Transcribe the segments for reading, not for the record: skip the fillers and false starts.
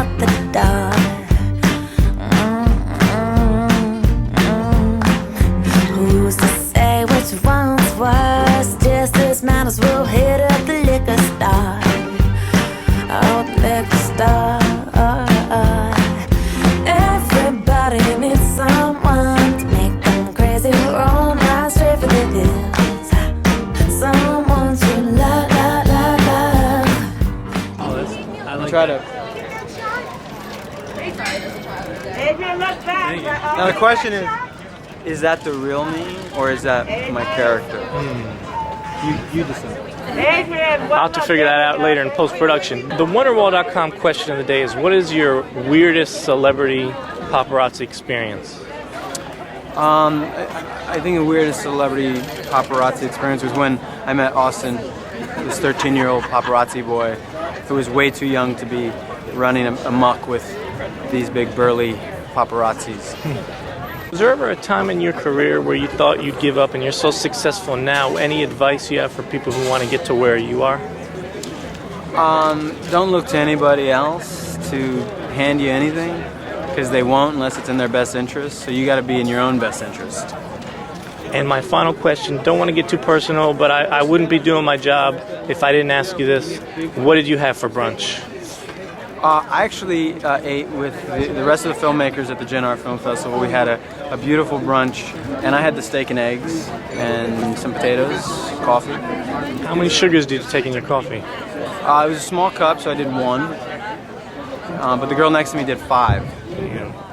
out the door. Who's to say which one's worse? Just as matters, we'll hit up the liquor store. Oh, the liquor store. Everybody needs someone to make them crazy, roll right straight for the hills. Someone to love, love, love, love. Oh, that's, I like Try that. to. Now the question is that the real me or is that my character? You decide. I'll have to figure that out later in post-production. The Wonderwall.com question of the day is, what is your weirdest celebrity paparazzi experience? I think the weirdest celebrity paparazzi experience was when I met Austin, this 13-year-old paparazzi boy who was way too young to be running amok with these big burly paparazzis. Was there ever a time in your career where you thought you'd give up and you're so successful now? Any advice you have for people who want to get to where you are? Don't look to anybody else to hand you anything, because they won't unless it's in their best interest. So you got to be in your own best interest. And my final question, don't want to get too personal, but I wouldn't be doing my job if I didn't ask you this. What did you have for brunch? I actually ate with the rest of the filmmakers at the Gen Art Film Festival. We had a beautiful brunch, and I had the steak and eggs and some potatoes, coffee. How many sugars did you take in your coffee? It was a small cup, so I did one. But the girl next to me did 5.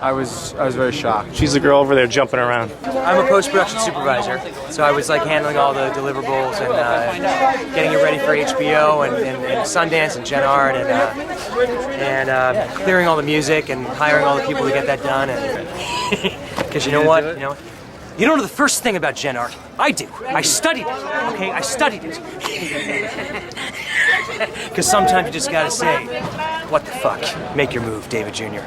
I was very shocked. She's the girl over there jumping around. I'm a post-production supervisor, so I was like handling all the deliverables and getting it ready for HBO and Sundance and Gen Art and clearing all the music and hiring all the people to get that done. Because you know what, you don't know the first thing about Gen Art. I do. I studied it. Okay, I studied it. Because sometimes you just gotta say, "What the fuck? Make your move, David Jr."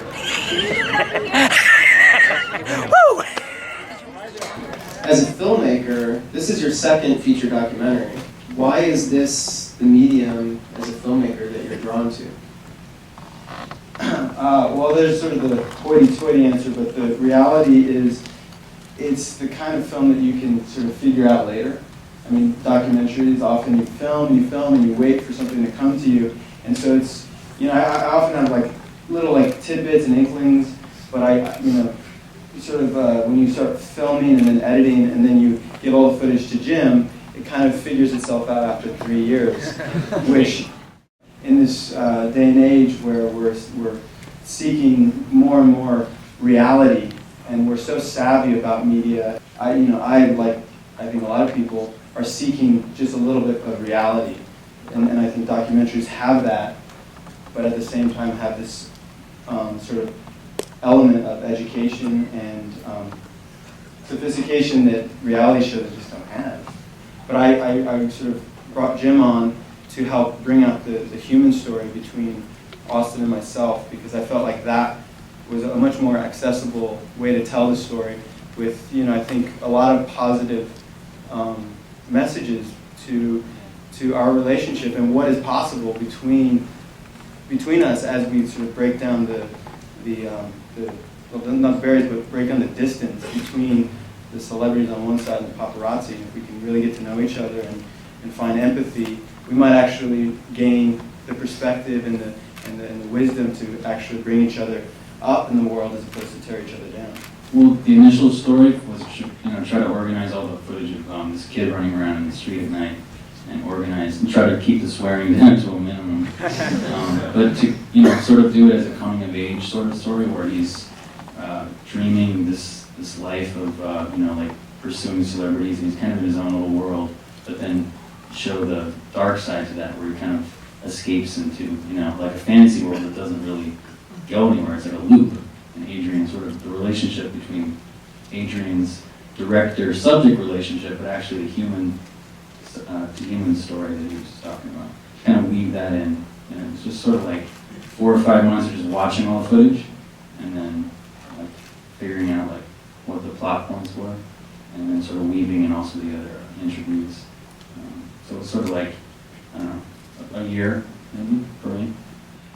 Woo! As a filmmaker, this is your second feature documentary. Why is this the medium as a filmmaker that you're drawn to? Well, there's sort of the hoity-toity answer, but the reality is it's the kind of film that you can sort of figure out later. I mean, documentaries, often you film, and you wait for something to come to you. And so it's, I often have like little like tidbits and inklings, but sort of when you start filming and then editing and then you give all the footage to Jim, it kind of figures itself out after 3 years, which in this day and age where we're seeking more and more reality and we're so savvy about media, I think a lot of people are seeking just a little bit of reality. And I think documentaries have that, but at the same time have this sort of element of education and sophistication that reality shows just don't have. But I sort of brought Jim on to help bring out the human story between Austin and myself, because I felt like that was a much more accessible way to tell the story with, I think a lot of positive messages to our relationship and what is possible between us as we sort of break down not barriers, but break down the distance between the celebrities on one side and the paparazzi. And if we can really get to know each other and find empathy, we might actually gain the perspective and the wisdom to actually bring each other up in the world as opposed to tear each other down. Well, the initial story was try to organize all the footage of this kid running around in the street at night and try to keep the swearing down to a minimum. But to sort of do it as a coming of age sort of story where he's dreaming this life of like pursuing celebrities, and he's kind of in his own little world, but then show the dark side to that where he kind of escapes into like a fantasy world that doesn't really go anywhere. It's like a loop. And Adrian, sort of the relationship between Adrian's director-subject relationship, but actually the human story that he was talking about. Kind of weave that in. It's just sort of like 4 or 5 months of just watching all the footage, and then like figuring out like what the plot points were, and then sort of weaving in also the other interviews. So it's sort of like, I don't know, a year maybe for me.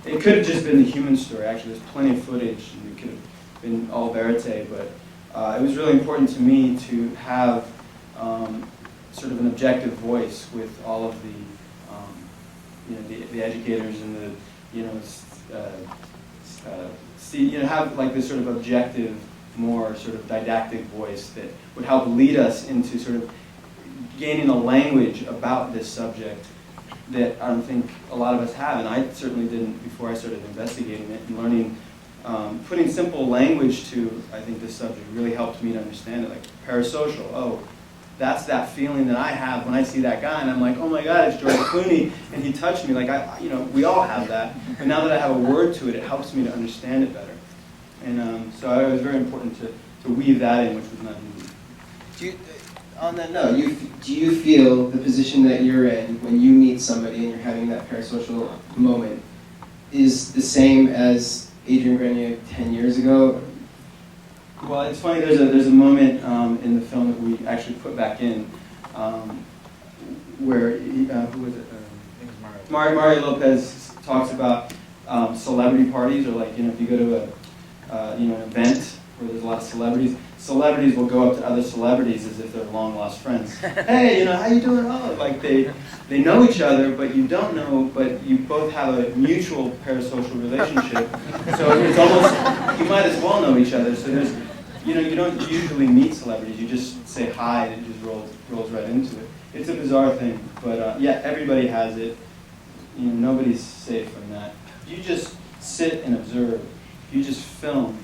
it could have just been the human story. Actually, there's plenty of footage, and it could have been all verite, but it was really important to me to have sort of an objective voice with all of the, the educators and the, have like this sort of objective, more sort of didactic voice that would help lead us into sort of gaining a language about this subject that I don't think a lot of us have, and I certainly didn't before I started investigating it and learning. Putting simple language to, I think, this subject really helped me to understand it. Like parasocial, oh, that's that feeling that I have when I see that guy, and I'm like, oh my God, it's George Clooney, and he touched me. Like we all have that. But now that I have a word to it, it helps me to understand it better. And so it was very important to weave that in, which was not easy. On that note, do you feel the position that you're in when you meet somebody and you're having that parasocial moment is the same as Adrian Grenier 10 years ago? Well, it's funny. There's a moment in the film that we actually put back in where who was it? Mario Lopez talks about celebrity parties, or like if you go to an event where there's a lot of celebrities will go up to other celebrities as if they're long lost friends. Hey, how you doing? Oh, like they know each other, but you don't know, but you both have a mutual parasocial relationship. So it's almost, you might as well know each other. So there's, you don't usually meet celebrities. You just say hi and it just rolls right into it. It's a bizarre thing, but yeah, everybody has it. Nobody's safe from that. You just sit and observe. You just film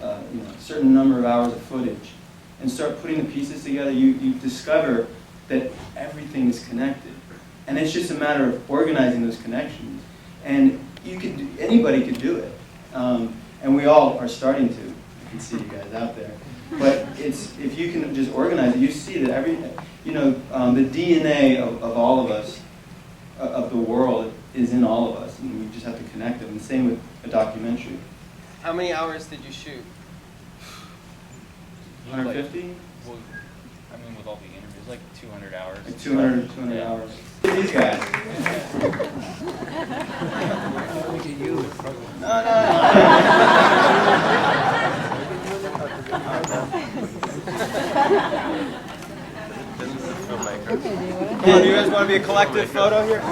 a certain number of hours of footage and start putting the pieces together, you discover that everything is connected. And it's just a matter of organizing those connections. And anybody could do it. And we all are starting to. I can see you guys out there. But if you can just organize it, you see that the DNA of all of us, of the world, is in all of us. And we just have to connect them. And the same with a documentary. How many hours did you shoot? 150? Well, with all the interviews, like 200 hours. Like 200 yeah. hours. These guys. Look at you. No. Do you guys want to be a collective photo here?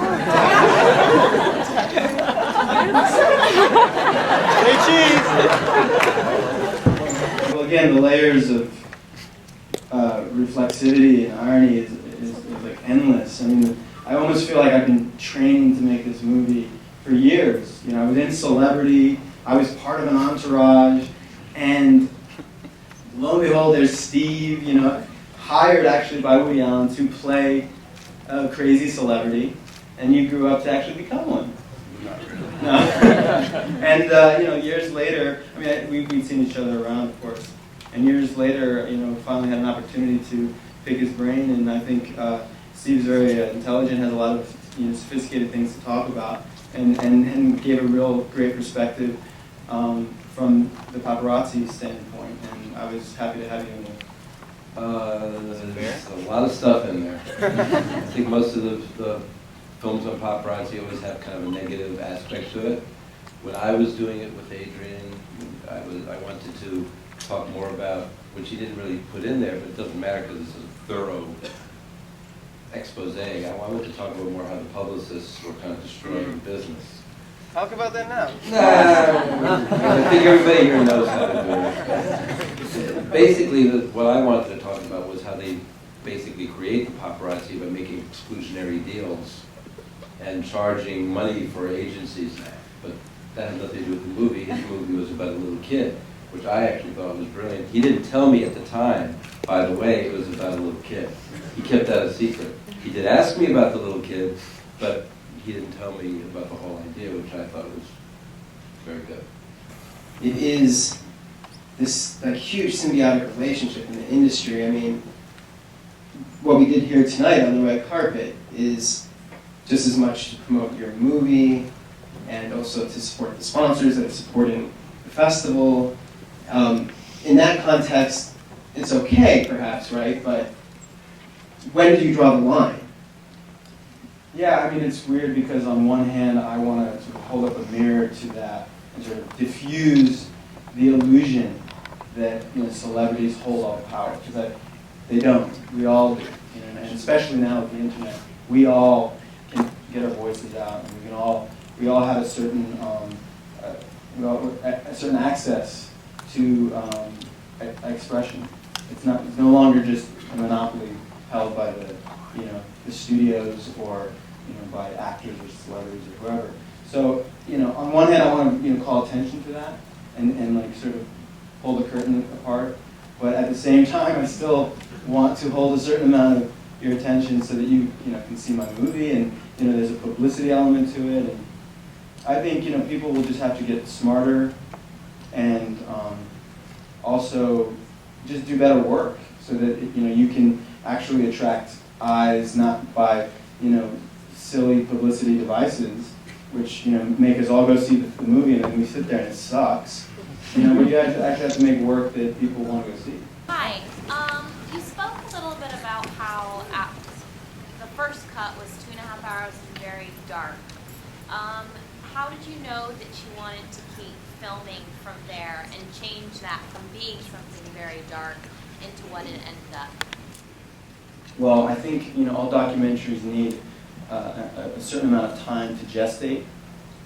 Hey, cheese! Well, again, the layers of reflexivity and irony is like endless. I almost feel like I've been training to make this movie for years. I was in Celebrity, I was part of an entourage, and lo and behold, there's Steve, hired actually by Woody Allen to play a crazy celebrity, and you grew up to actually become one. Not really. No. And years later, we'd seen each other around, of course. And years later, finally had an opportunity to pick his brain, and I think Steve's very intelligent, has a lot of sophisticated things to talk about, and gave a real great perspective from the paparazzi standpoint. And I was happy to have you in there. There's a lot of stuff in there. I think most of the films on paparazzi always have kind of a negative aspect to it. When I was doing it with Adrian, I wanted to talk more about, which he didn't really put in there, but it doesn't matter because it's a thorough expose. I wanted to talk about more how the publicists were kind of destroying the business. Talk about that now. I think everybody here knows how to do it. Basically, what I wanted to talk about was how they basically create the paparazzi by making exclusionary deals and charging money for agencies. But that had nothing to do with the movie. His movie was about a little kid, which I actually thought was brilliant. He didn't tell me at the time, by the way, it was about a little kid. He kept that a secret. He did ask me about the little kid, but he didn't tell me about the whole idea, which I thought was very good. It is this huge symbiotic relationship in the industry. What we did here tonight on the red carpet is just as much to promote your movie and also to support the sponsors that are supporting the festival. In that context, it's okay, perhaps, right? But when do you draw the line? Yeah, I mean, it's weird because on one hand, I want to sort of hold up a mirror to that and sort of diffuse the illusion that celebrities hold all the power, because they don't. We all do, and especially now with the internet, we all can get our voices out, and we all have a certain a certain access to expression. It's no longer just a monopoly held by the studios or by actors or celebrities or whoever. So on one hand, I want to call attention to that and like sort of pull the curtain apart, but at the same time, I still want to hold a certain amount of your attention so that you can see my movie, and there's a publicity element to it. And I think people will just have to get smarter and also just do better work so that you can actually attract eyes, not by silly publicity devices, which make us all go see the movie and then we sit there and it sucks. But you actually have to make work that people want to go see. Hi. You spoke a little bit about how the first cut was 2.5 hours and very dark. How did you know that you wanted to keep filming from there and change that from being something very dark into what it ended up? Well, I think all documentaries need a certain amount of time to gestate,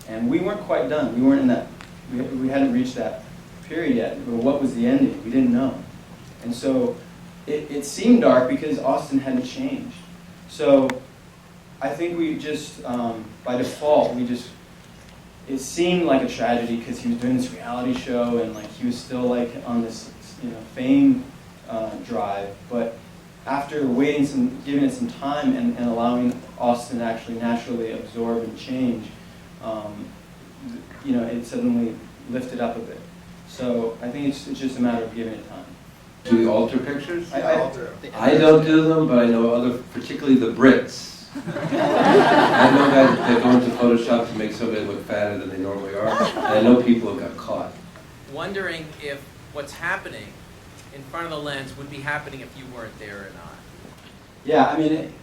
and we weren't quite done. We weren't in that. We hadn't reached that period yet. But what was the ending? We didn't know, and so it seemed dark because Austin hadn't changed. So I think we just, by default, it seemed like a tragedy because he was doing this reality show and like he was still like on this fame drive, but after giving it some time and allowing Austin to actually naturally absorb and change, it suddenly lifted up a bit. So I think it's just a matter of giving it time. Do you alter pictures? I don't do them, but I know particularly the Brits. I know guys that go into Photoshop to make somebody look fatter than they normally are, and I know people who got caught. Wondering if what's happening in front of the lens would be happening if you weren't there or not. Yeah, I mean,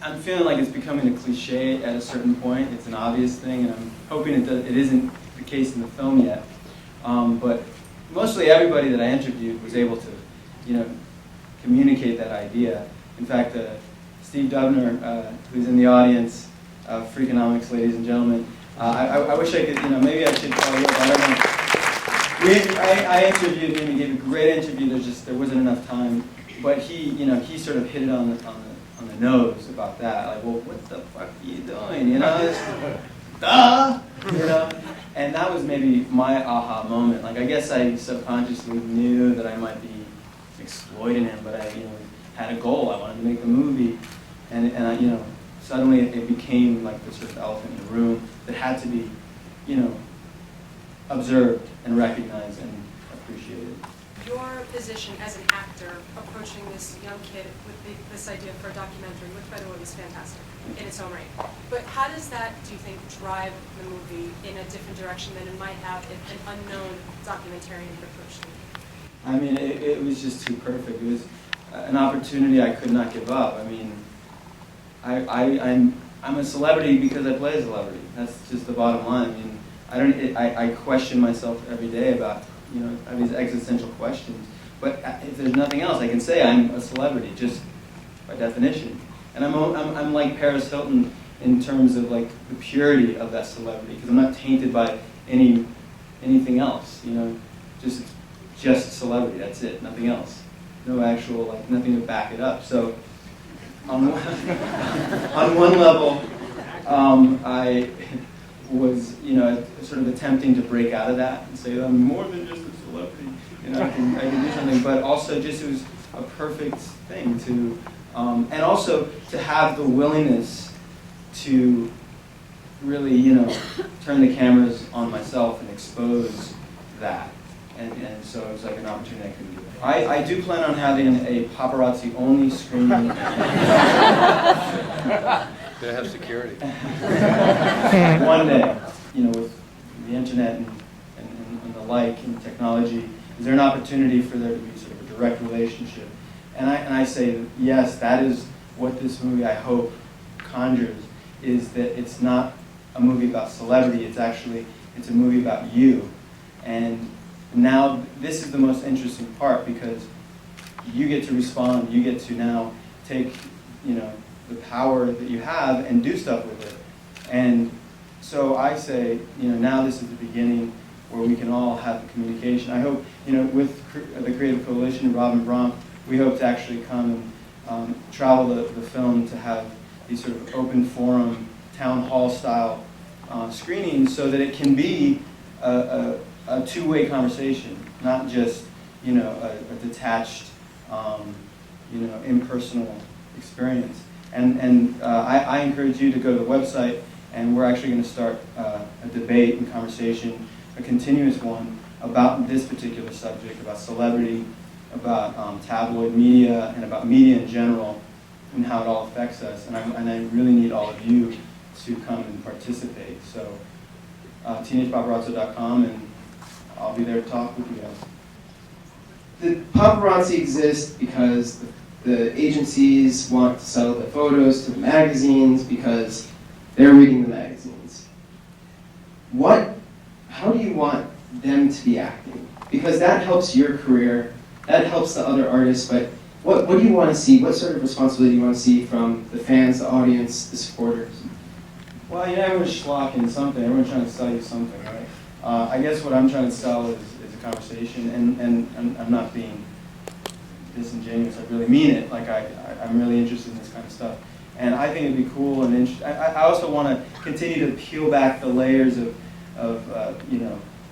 I'm feeling like it's becoming a cliche at a certain point. It's an obvious thing, and I'm hoping it isn't the case in the film yet. But mostly everybody that I interviewed was able to, communicate that idea. In fact, Steve Dubner, who's in the audience, Freakonomics, ladies and gentlemen, I wish I could, maybe I should call you up. I don't know. I interviewed him. He gave a great interview. There wasn't enough time, but he sort of hit it on the nose about that. Like, well, what the fuck are you doing? Duh. And that was maybe my aha moment. Like, I guess I subconsciously knew that I might be exploiting him, but I had a goal. I wanted to make the movie, and I, suddenly it became like this sort of elephant in the room that had to be, observed and recognized and appreciated. Your position as an actor approaching this young kid with this idea for a documentary, which by the way was fantastic in its own right. But how does that, do you think, drive the movie in a different direction than it might have if an unknown documentarian had approached it? I mean, it was just too perfect. It was an opportunity I could not give up. I mean, I'm a celebrity because I play a celebrity. That's just the bottom line. I mean, I question myself every day about these existential questions. But if there's nothing else, I can say I'm a celebrity just by definition. And I'm like Paris Hilton in terms of like the purity of that celebrity, because I'm not tainted by anything else. Just celebrity. That's it. Nothing else. No actual nothing to back it up. So on one level, I was sort of attempting to break out of that and say I'm more than just a celebrity. I can do something, but also just it was a perfect thing to, and also to have the willingness to really turn the cameras on myself and expose that. And so it was like an opportunity I couldn't do. I do plan on having a paparazzi-only screening. They have security. One day, with the internet and the like and technology, is there an opportunity for there to be sort of a direct relationship? And I say, yes, that is what this movie, I hope, conjures. is that it's not a movie about celebrity. It's a movie about you. And now this is the most interesting part, because you get to respond. You get to now take, the power that you have and do stuff with it. And so I say, now this is the beginning where we can all have the communication. I hope, with the Creative Coalition, Rob and Brom, we hope to actually come and travel the film to have these sort of open forum, town hall style screenings, so that it can be a two-way conversation, not just, a detached, impersonal experience. And I encourage you to go to the website, and we're actually going to start a debate and conversation, a continuous one, about this particular subject, about celebrity, about tabloid media, and about media in general, and how it all affects us. And I really need all of you to come and participate. So teenagepaparazzo.com, and I'll be there to talk with you guys. The paparazzi exists because the agencies want to sell the photos to the magazines because they're reading the magazines. How do you want them to be acting? Because that helps your career, that helps the other artists, but what do you want to see? What sort of responsibility do you want to see from the fans, the audience, the supporters? Well, everyone's schlocking something. Everyone's trying to sell you something, right? I guess what I'm trying to sell is a conversation, and I'm not being disingenuous. I really mean it. Like I'm really interested in this kind of stuff, and I think it'd be cool and interesting. I also want to continue to peel back the layers of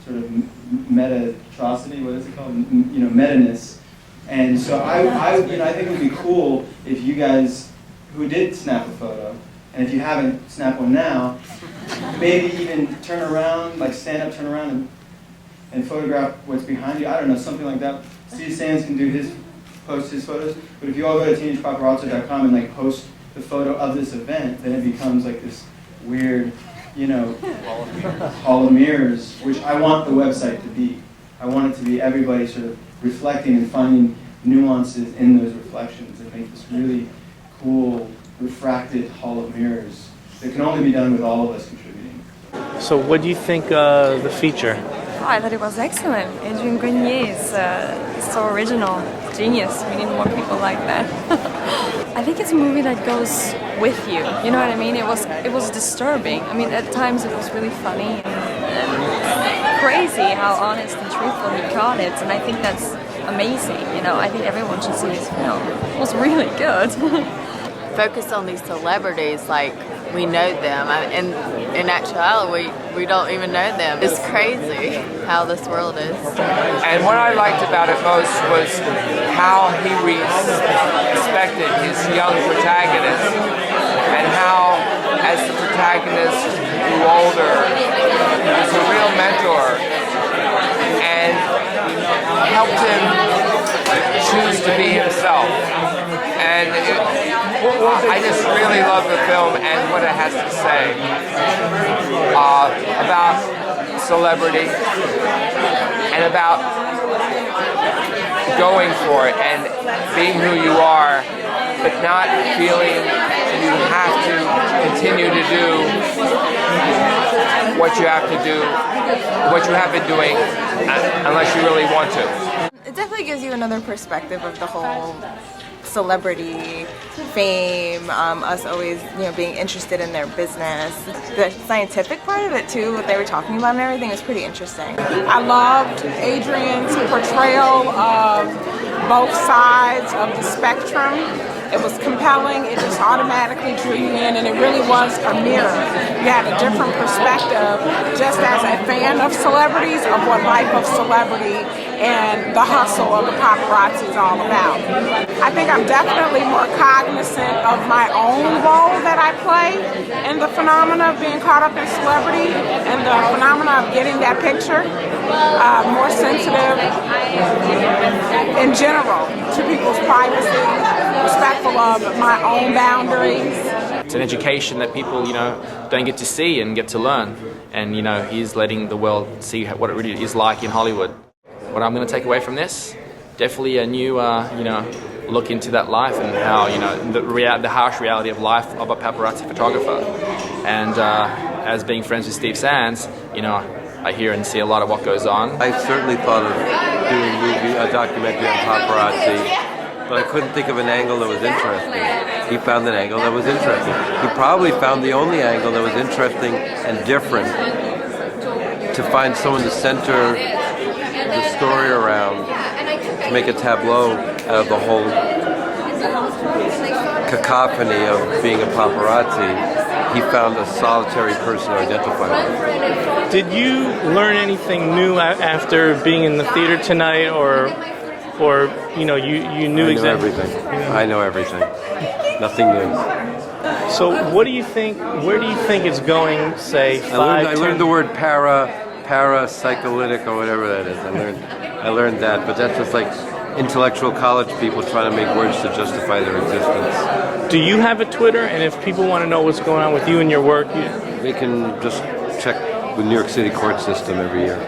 sort of meta-atrocity. What is it called? Meta-ness. And so I think it would be cool if you guys who did snap a photo, and if you haven't, snap one now, maybe even turn around, like stand up, turn around, and photograph what's behind you. I don't know, something like that. Steve Sands can post his photos, but if you all go to teenagepaparazzo.com and post the photo of this event, then it becomes like this weird, hall of mirrors, which I want the website to be. I want it to be everybody sort of reflecting and finding nuances in those reflections and make this really cool, refracted hall of mirrors that can only be done with all of us contributing. So what do you think of the feature? Oh, I thought it was excellent. Adrian Grenier is so original, genius. We need more people like that. I think it's a movie that goes with you. You know what I mean? It was disturbing. I mean, at times it was really funny and crazy how honest and truthful he got it, and I think that's amazing. I think everyone should see this film. It was really good. Focus on these celebrities like we know them, and in actuality we don't even know them. It's crazy how this world is. And what I liked about it most was how he respected his young protagonist, and how as the protagonist grew older he was a real mentor and helped him choose to be himself. And I just really love the film and what it has to say about celebrity and about going for it and being who you are, but not feeling you have to continue to do what you have to do, what you have been doing, unless you really want to. It definitely gives you another perspective of the whole celebrity, fame, us always, being interested in their business. The scientific part of it too, what they were talking about and everything, is pretty interesting. I loved Adrian's portrayal of both sides of the spectrum. It was compelling, it just automatically drew you in, and it really was a mirror. You had a different perspective, just as a fan of celebrities, of what life of celebrity and the hustle of the paparazzi is all about. I think I'm definitely more cognizant of my own role that I play in the phenomena of being caught up in celebrity and the phenomena of getting that picture. More sensitive in general to people's privacy, respectful of my own boundaries. It's an education that people, don't get to see and get to learn. And, he's letting the world see what it really is like in Hollywood. What I'm going to take away from this, definitely a new, look into that life and how, the harsh reality of life of a paparazzi photographer. And as being friends with Steve Sands, you know, I hear and see a lot of what goes on. I certainly thought of doing a documentary on paparazzi, but I couldn't think of an angle that was interesting. He found an angle that was interesting. He probably found the only angle that was interesting and different, to find someone to center the story around, to make a tableau out of the whole cacophony of being a paparazzi. He found a solitary person to identify with. Did you learn anything new after being in the theater tonight, or you know, you knew exactly everything. I know everything. Nothing new. So what do you think? Where do you think it's going? Say 5, I learned the word parapsycholytic or whatever that is. I learned that, but that's just like intellectual college people trying to make words to justify their existence. Do you have a Twitter? And if people want to know what's going on with you and your work, they can just check the New York City court system every year.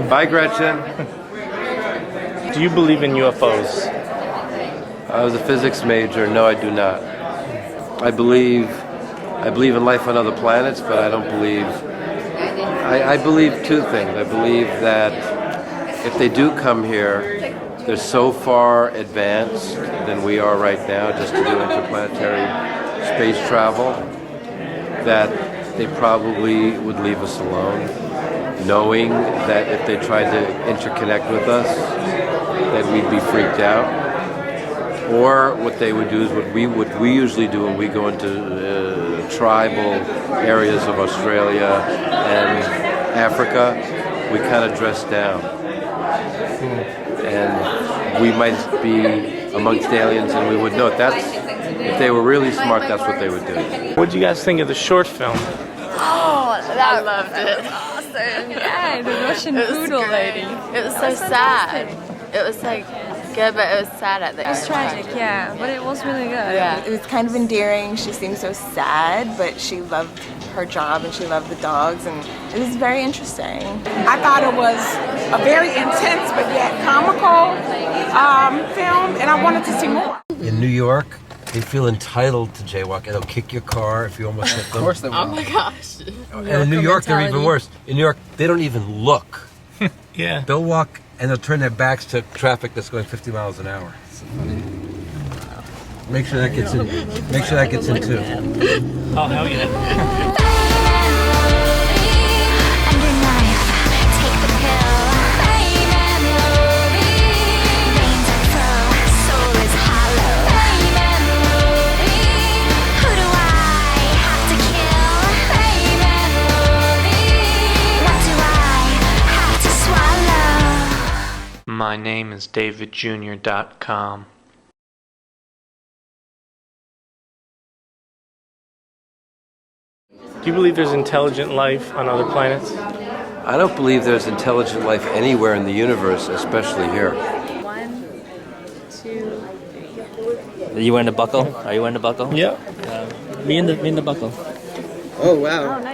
Bye, Gretchen. Do you believe in UFOs? I was a physics major. No, I do not. I believe in life on other planets, but I don't believe. I believe two things. I believe that if they do come here, they're so far advanced than we are right now just to do interplanetary space travel that they probably would leave us alone, knowing that if they tried to interconnect with us, that we'd be freaked out. Or what they would do is what we usually do when we go into tribal areas of Australia and Africa, we kind of dress down. And we might be amongst aliens and we would know if they were really smart, that's what they would do. What did you guys think of the short film? Oh, I loved it. Awesome. Yeah, the Russian poodle lady. It was so sad. It was like good, but it was sad at the end. It was tragic, yeah, but it was really good. Yeah, it was kind of endearing. She seemed so sad, but she loved her job and she loved the dogs, and it was very interesting. I thought it was a very intense but yet comical film, and I wanted to see more. In New York, they feel entitled to jaywalk, and they'll kick your car if you almost hit them. Of course they will. Oh my gosh. And in New York, they're even worse. In New York, they don't even look. Yeah. They'll walk and they'll turn their backs to traffic that's going 50 miles an hour. Make sure that gets in. Make sure that gets in too. Oh, hell yeah. My name is DavidJr.com. Do you believe there's intelligent life on other planets? I don't believe there's intelligent life anywhere in the universe, especially here. 1, 2, 3. Are you wearing the buckle? Are you wearing the buckle? Yep. Me in the buckle. Oh wow. Oh, nice.